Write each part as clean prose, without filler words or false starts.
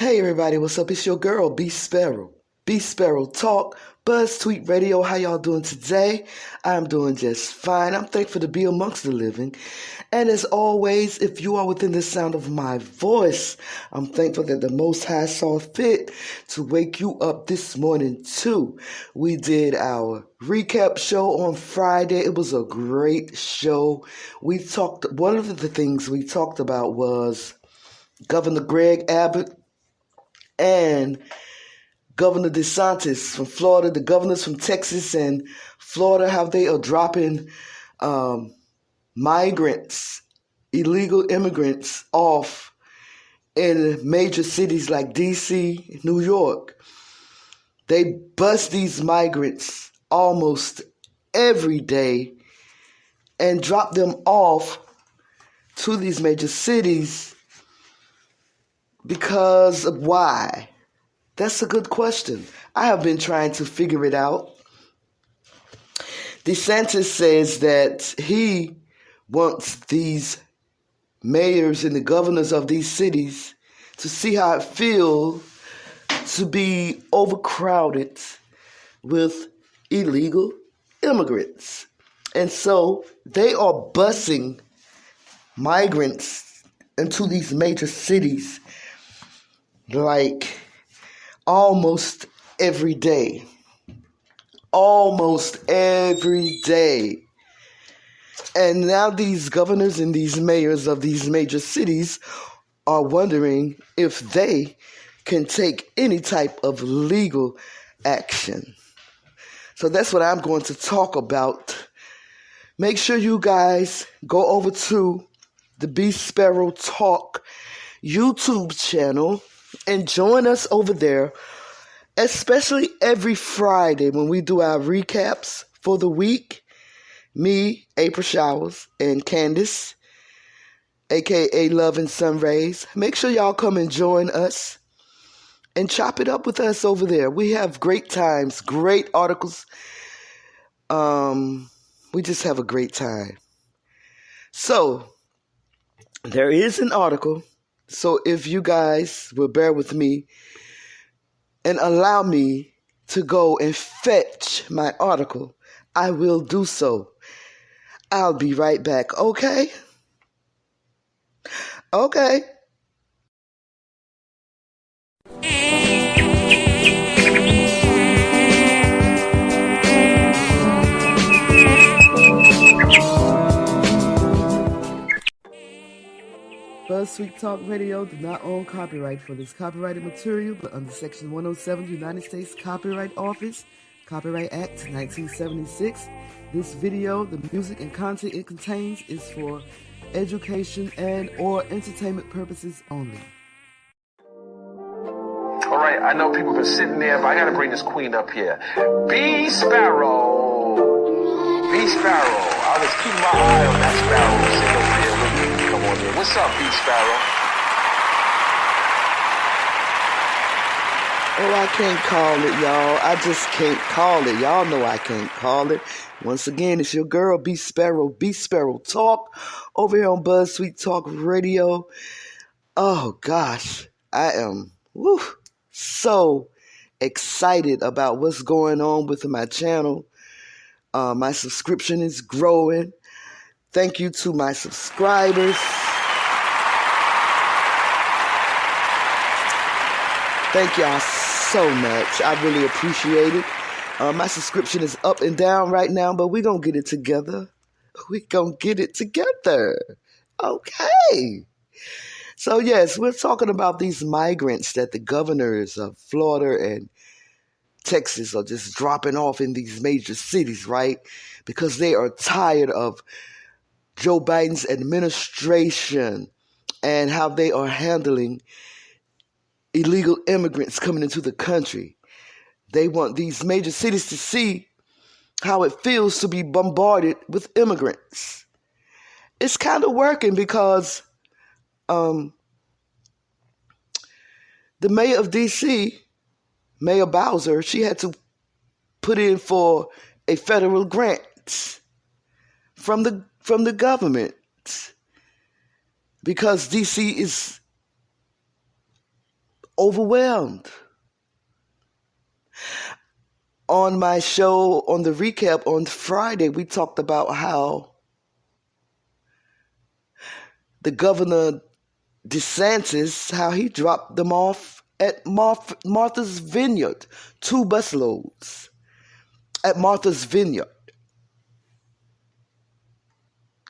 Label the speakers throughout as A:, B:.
A: Hey everybody, what's up? It's your girl, B Sparrow. BeeSparrowTalk, BuzzzTweet Radio. How y'all doing today? I'm doing just fine. I'm thankful to be amongst the living. And as always, if you are within the sound of my voice, I'm thankful that the Most High saw fit to wake you up this morning too. We did our recap show on Friday. It was a great show. One of the things we talked about was Governor Greg Abbott and Governor DeSantis from Florida, the governors from Texas and Florida, how they are dropping migrants, illegal immigrants off in major cities like D.C., New York. They bust these migrants almost every day and drop them off to these major cities because of why? That's a good question. I have been trying to figure it out. DeSantis says that he wants these mayors and the governors of these cities to see how it feels to be overcrowded with illegal immigrants. And so they are busing migrants into these major cities like almost every day. Almost every day. And now these governors and these mayors of these major cities are wondering if they can take any type of legal action. So that's what I'm going to talk about. Make sure you guys go over to the BeeSparrowTalk YouTube channel and join us over there, especially every Friday when we do our recaps for the week. Me, April Showers, and Candace, a.k.a. Love and Sun Rays. Make sure y'all come and join us and chop it up with us over there. We have great times, great articles. We just have a great time. So, there is an article. So if you guys will bear with me and allow me to go and fetch my article, I will do so. I'll be right back, okay? Okay. BuzzTweet Talk Radio do not own copyright for this copyrighted material, but under Section 107 United States Copyright Office, Copyright Act 1976, this video, the music and content it contains is for education and or entertainment purposes only.
B: All right, I know people have been sitting there, but I got to bring this queen up here. B Sparrow. B Sparrow. I was keeping my eye on that sparrow sitting over there with me. Come on in. What's up, B Sparrow?
A: Oh, I can't call it, y'all. I just can't call it. Y'all know I can't call it. Once again, it's your girl, B Sparrow, BeeSparrowTalk, over here on BuzzzTweet Talk Radio. Oh, gosh. I am so excited about what's going on with my channel. My subscription is growing. Thank you to my subscribers. Thank y'all so much. I really appreciate it. My subscription is up and down right now, but we're going to get it together. We're going to get it together. Okay. So, yes, we're talking about these migrants that the governors of Florida and Texas are just dropping off in these major cities, right? Because they are tired of Joe Biden's administration and how they are handling illegal immigrants coming into the country. They want these major cities to see how it feels to be bombarded with immigrants. It's kind of working because the mayor of D.C., Mayor Bowser, she had to put in for a federal grant from the government because D.C. is overwhelmed. On my show, on the recap on Friday, we talked about how the governor DeSantis, how he dropped them off at Martha's Vineyard, 2 busloads at Martha's Vineyard.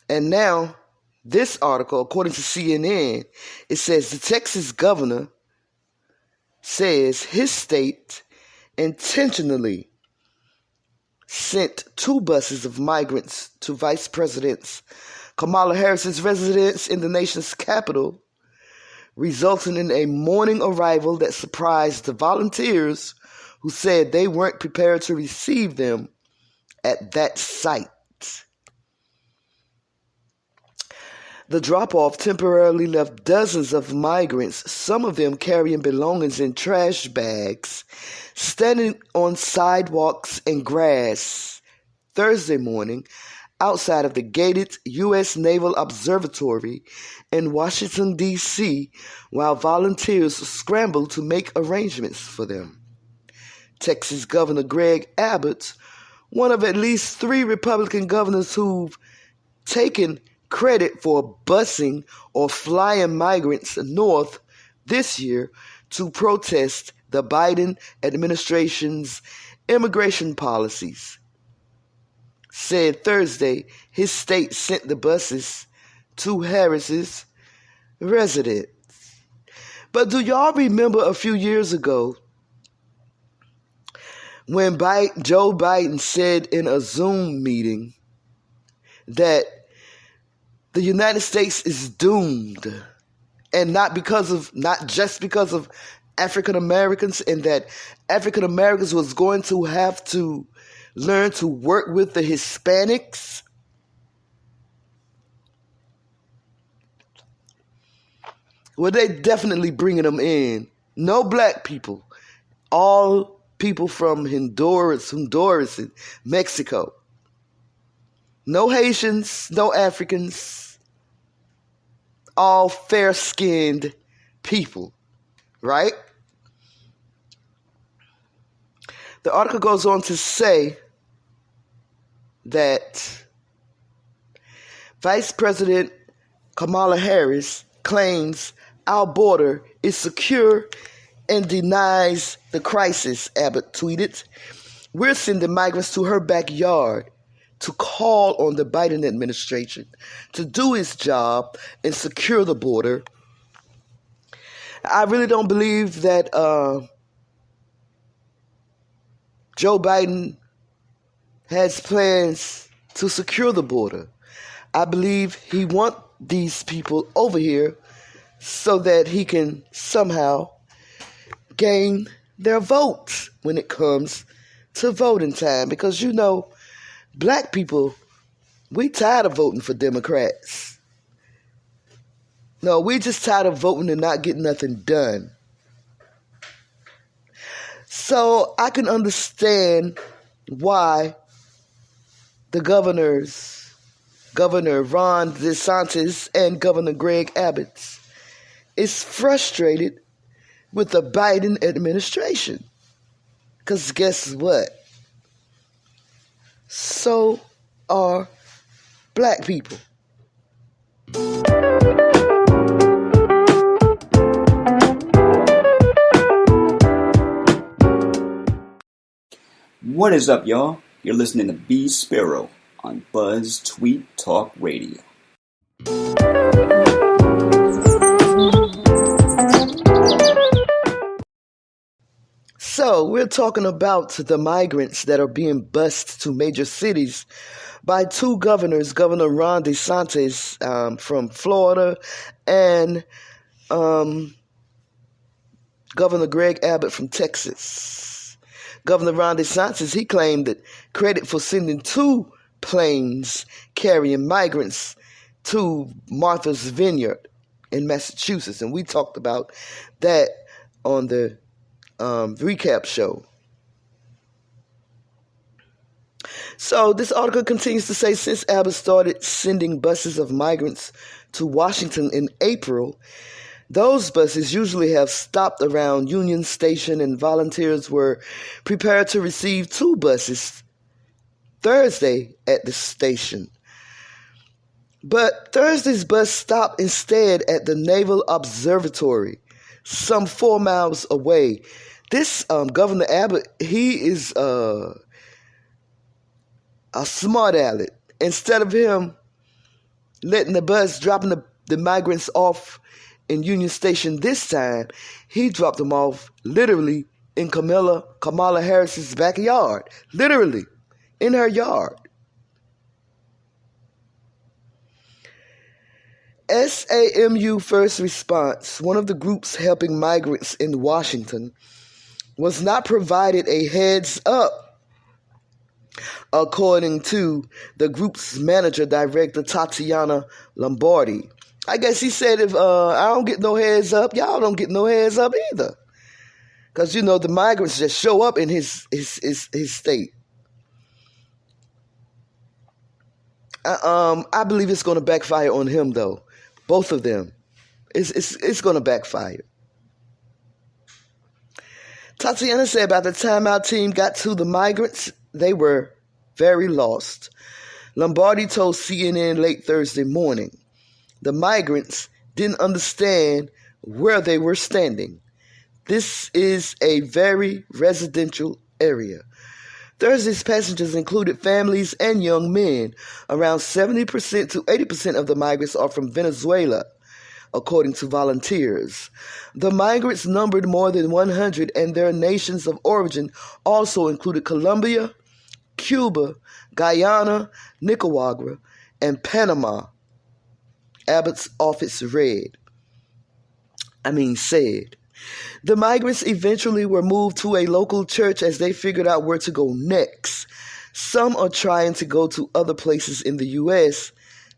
A: And now, this article, according to CNN, it says the Texas governor says his state intentionally sent 2 buses of migrants to Vice President Kamala Harris's residence in the nation's capital, resulting in a morning arrival that surprised the volunteers who said they weren't prepared to receive them at that site. The drop-off temporarily left dozens of migrants, some of them carrying belongings in trash bags, standing on sidewalks and grass Thursday morning outside of the gated U.S. Naval Observatory in Washington, D.C., while volunteers scrambled to make arrangements for them. Texas Governor Greg Abbott, one of at least 3 Republican governors who've taken credit for busing or flying migrants north this year to protest the Biden administration's immigration policies, said Thursday his state sent the buses to Harris's residence. But do y'all remember a few years ago when Joe Biden said in a Zoom meeting that the United States is doomed, and not just because of African Americans, and that African Americans was going to have to learn to work with the Hispanics? Well, they definitely bringing them in. No black people. All people from Honduras and Mexico. No Haitians, no Africans. All fair-skinned people, right? The article goes on to say that Vice President Kamala Harris claims our border is secure and denies the crisis, Abbott tweeted. We're sending migrants to her backyard to call on the Biden administration to do its job and secure the border. I really don't believe that Joe Biden has plans to secure the border. I believe he wants these people over here so that he can somehow gain their votes when it comes to voting time. Because, you know, black people, we tired of voting for Democrats. No, we just tired of voting and not getting nothing done. So I can understand why the governors, Governor Ron DeSantis and Governor Greg Abbott, is frustrated with the Biden administration. Because guess what? So are black people.
C: What is up, y'all? You're listening to Be Sparrow on BuzzzTweet Talk Radio.
A: So we're talking about the migrants that are being bused to major cities by 2 governors, Governor Ron DeSantis from Florida and Governor Greg Abbott from Texas. Governor Ron DeSantis, he claimed that credit for sending 2 planes carrying migrants to Martha's Vineyard in Massachusetts. And we talked about that on the recap show. So this article continues to say, since Abbott started sending buses of migrants to Washington in April, Those buses usually have stopped around Union Station, and volunteers were prepared to receive 2 buses Thursday at the station. But Thursday's bus stopped instead at the Naval Observatory, some 4 miles away. This Governor Abbott, he is a smart aleck. Instead of him letting the bus, dropping the migrants off in Union Station this time, he dropped them off literally in Kamala Harris's backyard. Literally, in her yard. SAMU First Response, one of the groups helping migrants in Washington, was not provided a heads up, according to the group's manager director, Tatiana Lombardi. I guess he said, if I don't get no heads up, y'all don't get no heads up either. Because, the migrants just show up in his state. I believe it's going to backfire on him, though. Both of them. It's going to backfire. Tatiana said by the time our team got to the migrants, they were very lost. Lombardi told CNN late Thursday morning. The migrants didn't understand where they were standing. This is a very residential area. Thursday's passengers included families and young men. Around 70% to 80% of the migrants are from Venezuela, according to volunteers. The migrants numbered more than 100, and their nations of origin also included Colombia, Cuba, Guyana, Nicaragua, and Panama. Abbott's office said. The migrants eventually were moved to a local church as they figured out where to go next. Some are trying to go to other places in the U.S.,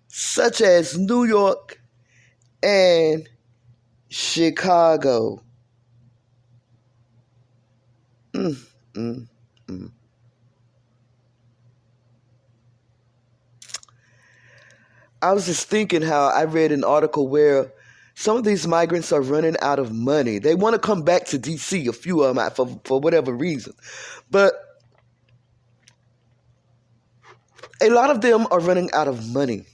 A: such as New York and Chicago. I was just thinking how I read an article where some of these migrants are running out of money. They want to come back to D.C., a few of them, for whatever reason. But a lot of them are running out of money.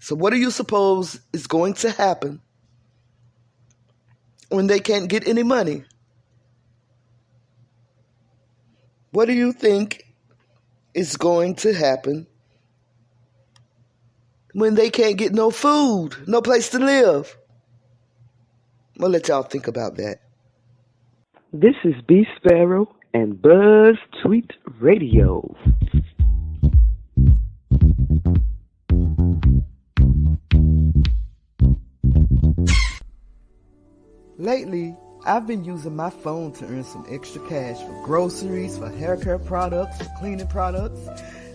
A: So what do you suppose is going to happen when they can't get any money? What do you think is going to happen when they can't get no food, no place to live? I'll let y'all think about that. This is B Sparrow and BuzzzTweet Radio. Lately, I've been using my phone to earn some extra cash for groceries, for hair care products, for cleaning products.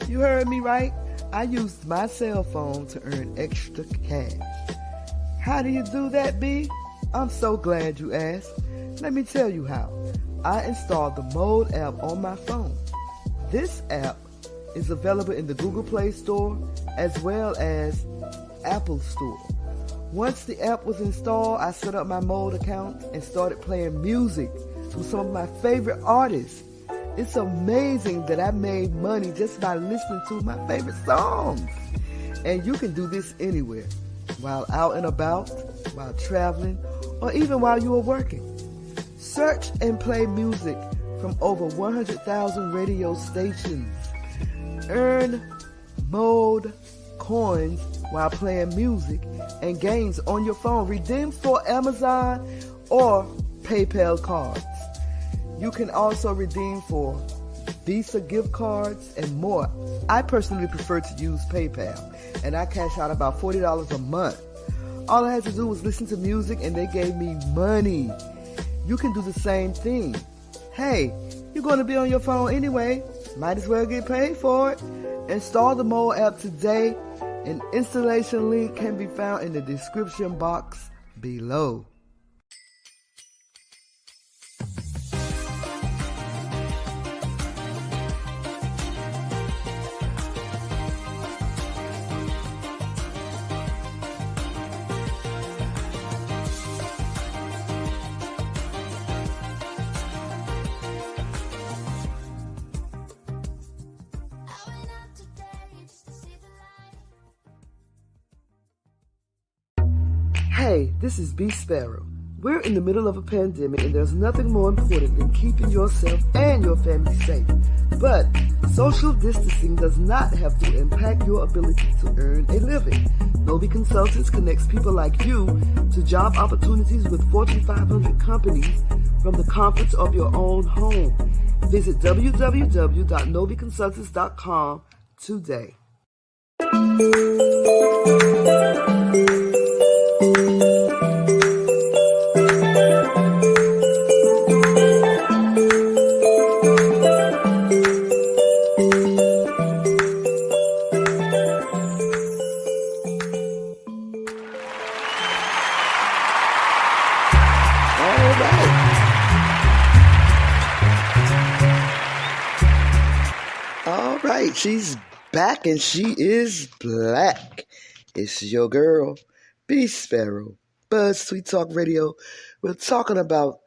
A: You heard me right. I used my cell phone to earn extra cash. How do you do that, B? I'm so glad you asked. Let me tell you how. I installed the ModeApp on my phone. This app is available in the Google Play Store as well as Apple Store. Once the app was installed, I set up my Mode account and started playing music from some of my favorite artists. It's amazing that I made money just by listening to my favorite songs. And you can do this anywhere, while out and about, while traveling, or even while you are working. Search and play music from over 100,000 radio stations. Earn Mode coins while playing music and games on your phone. Redeem for Amazon or PayPal cards. You can also redeem for Visa gift cards and more. I personally prefer to use PayPal, and I cash out about $40 a month. All I had to do was listen to music and they gave me money. You can do the same thing. Hey, you're going to be on your phone anyway. Might as well get paid for it. Install the ModeApp today. An installation link can be found in the description box below. Hey, this is BeeSparrow. We're in the middle of a pandemic and there's nothing more important than keeping yourself and your family safe. But social distancing does not have to impact your ability to earn a living. Novi Consultants connects people like you to job opportunities with Fortune 500 companies from the comforts of your own home. Visit www.noviconsultants.com today. All right, she's back and she is black. It's your girl, BeeSparrow, BuzzzTweet Talk Radio. We're talking about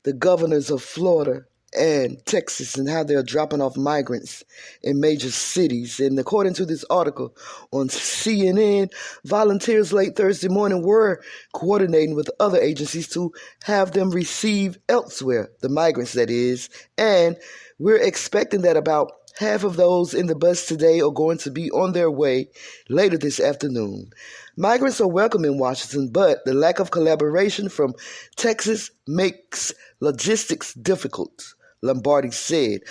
A: the governors of Florida and Texas and how they're dropping off migrants in major cities. And according to this article on CNN, volunteers late Thursday morning were coordinating with other agencies to have them receive elsewhere, the migrants that is, and we're expecting that about half of those in the bus today are going to be on their way later this afternoon. Migrants are welcome in Washington, but the lack of collaboration from Texas makes logistics difficult, Labordi said.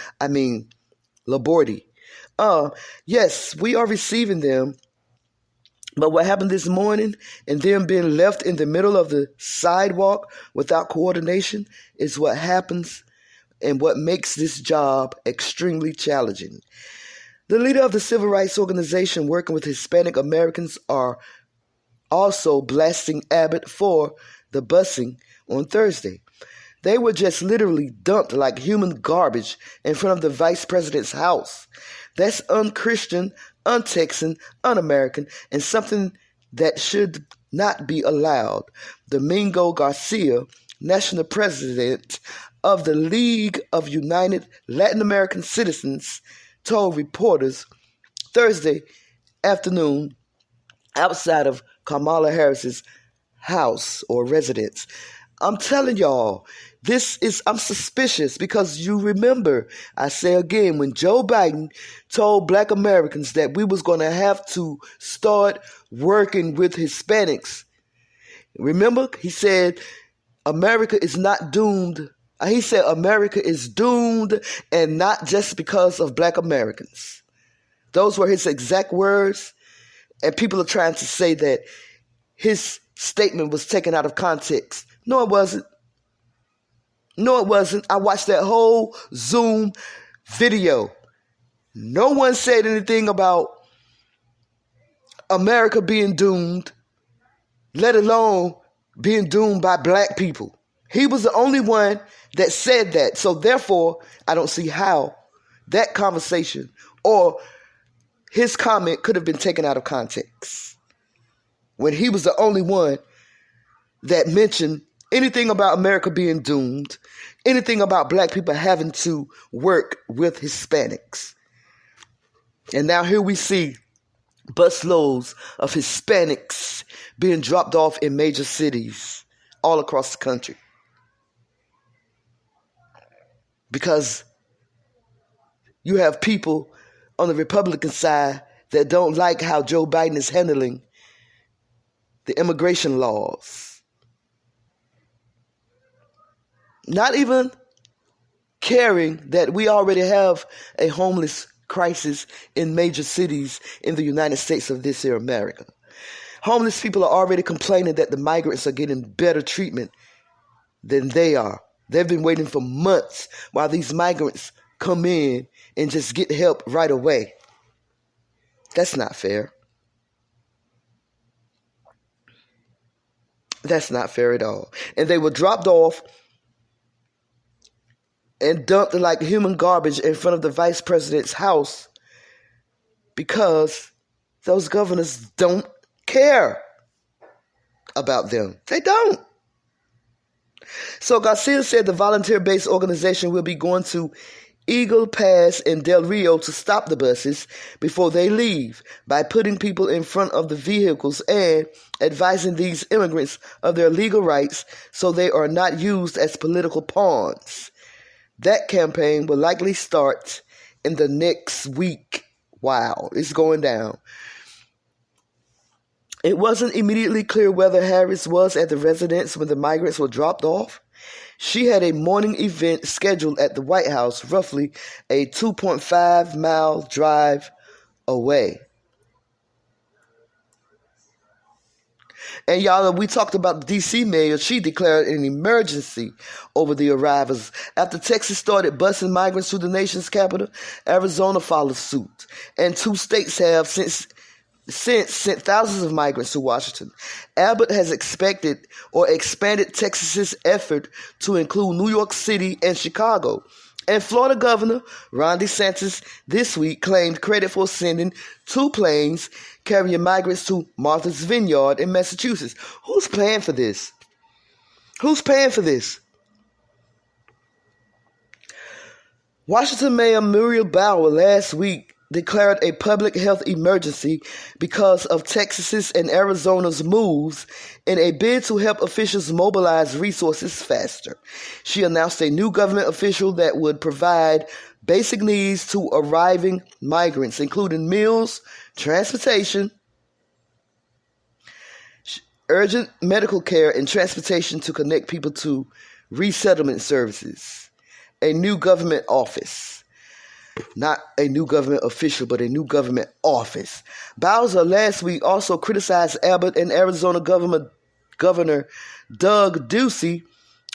A: Yes, we are receiving them, but what happened this morning and them being left in the middle of the sidewalk without coordination is what happens and what makes this job extremely challenging. The leader of the civil rights organization working with Hispanic Americans are also blasting Abbott for the busing on Thursday. They were just literally dumped like human garbage in front of the vice president's house. That's un-Christian, un-Texan, un-American, and something that should not be allowed. Domingo Garcia, national president of the League of United Latin American Citizens, told reporters Thursday afternoon outside of Kamala Harris's house or residence. I'm telling y'all, I'm suspicious because you remember, I say again, when Joe Biden told black Americans that we was going to have to start working with Hispanics. Remember, he said, America is not doomed. He said America is doomed, and not just because of black Americans. Those were his exact words, and people are trying to say that his statement was taken out of context. No, it wasn't. I watched that whole Zoom video. No one said anything about America being doomed, let alone being doomed by black people. He was the only one that said that. So therefore, I don't see how that conversation or his comment could have been taken out of context when he was the only one that mentioned anything about America being doomed, anything about black people having to work with Hispanics. And now here we see busloads of Hispanics being dropped off in major cities all across the country. Because you have people on the Republican side that don't like how Joe Biden is handling the immigration laws. Not even caring that we already have a homeless crisis in major cities in the United States of this here America. Homeless people are already complaining that the migrants are getting better treatment than they are. They've been waiting for months while these migrants come in and just get help right away. That's not fair. That's not fair at all. And they were dropped off and dumped like human garbage in front of the vice president's house because those governors don't care about them. They don't. So Garcia said the volunteer-based organization will be going to Eagle Pass and Del Rio to stop the buses before they leave by putting people in front of the vehicles and advising these immigrants of their legal rights so they are not used as political pawns. That campaign will likely start in the next week. Wow, it's going down. It wasn't immediately clear whether Harris was at the residence when the migrants were dropped off. She had a morning event scheduled at the White House, roughly a 2.5-mile drive away. And y'all, we talked about the D.C. mayor. She declared an emergency over the arrivals. After Texas started busing migrants to the nation's capital, Arizona followed suit. And 2 states have since sent thousands of migrants to Washington. Abbott has expanded Texas's effort to include New York City and Chicago. And Florida Governor Ron DeSantis this week claimed credit for sending 2 planes carrying migrants to Martha's Vineyard in Massachusetts. Who's paying for this? Who's paying for this? Washington Mayor Muriel Bauer last week declared a public health emergency because of Texas's and Arizona's moves in a bid to help officials mobilize resources faster. She announced a new government official that would provide basic needs to arriving migrants, including meals, transportation, urgent medical care, and transportation to connect people to resettlement services. A new government office. Not a new government official, but a new government office. Bowser last week also criticized Abbott and Arizona Governor Doug Ducey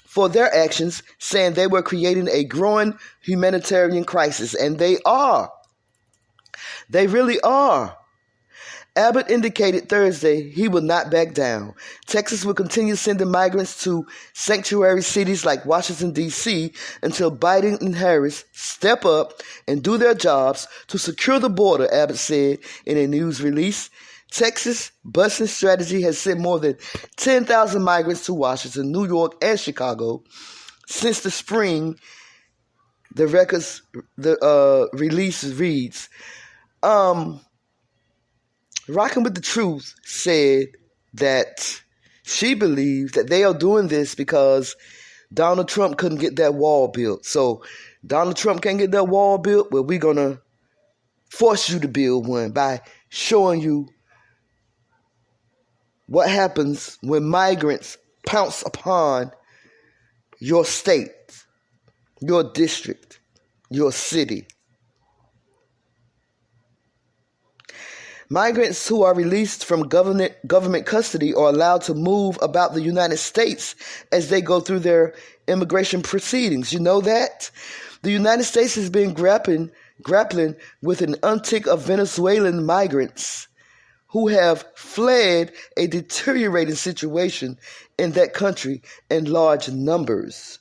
A: for their actions, saying they were creating a growing humanitarian crisis. And they are. They really are. Abbott indicated Thursday he will not back down. Texas will continue sending migrants to sanctuary cities like Washington, D.C. until Biden and Harris step up and do their jobs to secure the border, Abbott said in a news release. Texas' busing strategy has sent more than 10,000 migrants to Washington, New York, and Chicago since the spring. The release reads, Rockin' with the Truth said that she believes that they are doing this because Donald Trump couldn't get that wall built. So Donald Trump can't get that wall built, well, we're going to force you to build one by showing you what happens when migrants pounce upon your state, your district, your city. Migrants who are released from government custody are allowed to move about the United States as they go through their immigration proceedings. You know that? The United States has been grappling with an uptick of Venezuelan migrants who have fled a deteriorating situation in that country in large numbers.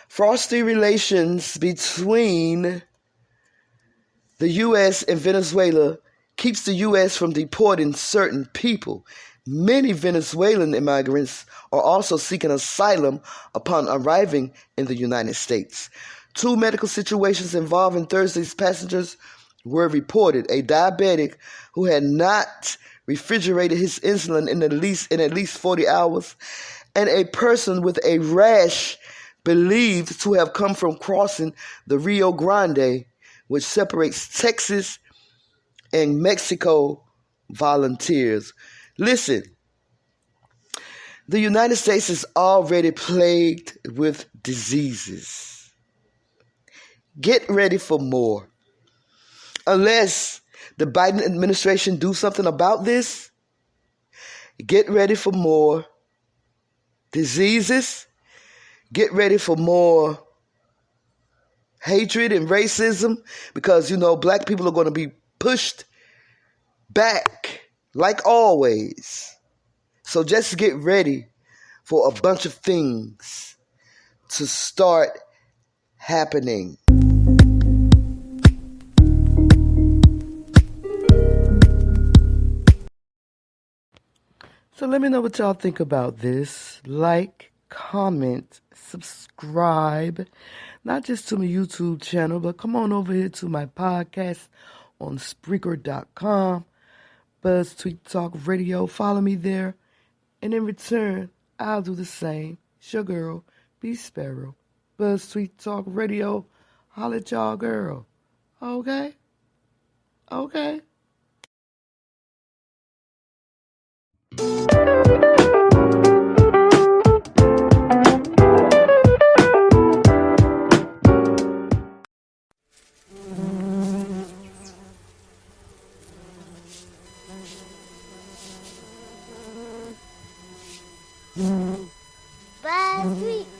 A: Frosty relations between the U.S. and Venezuela keeps the U.S. from deporting certain people. Many Venezuelan immigrants are also seeking asylum upon arriving in the United States. 2 medical situations involving Thursday's passengers were reported. A diabetic who had not refrigerated his insulin in at least 40 hours, and a person with a rash believed to have come from crossing the Rio Grande, which separates Texas and Mexico, volunteers. Listen, the United States is already plagued with diseases. Get ready for more. Unless the Biden administration do something about this, get ready for more diseases. Get ready for more hatred and racism because, black people are going to be pushed back like always. So just get ready for a bunch of things to start happening. So let me know what y'all think about this. Like, comment, subscribe, not just to my YouTube channel, but come on over here to my podcast on Spreaker.com, BuzzzTweet Talk Radio. Follow me there, and in return, I'll do the same. It's your girl, B Sparrow, BuzzzTweet Talk Radio. Holla at y'all, girl. Okay? Okay?
D: BuzzTweet.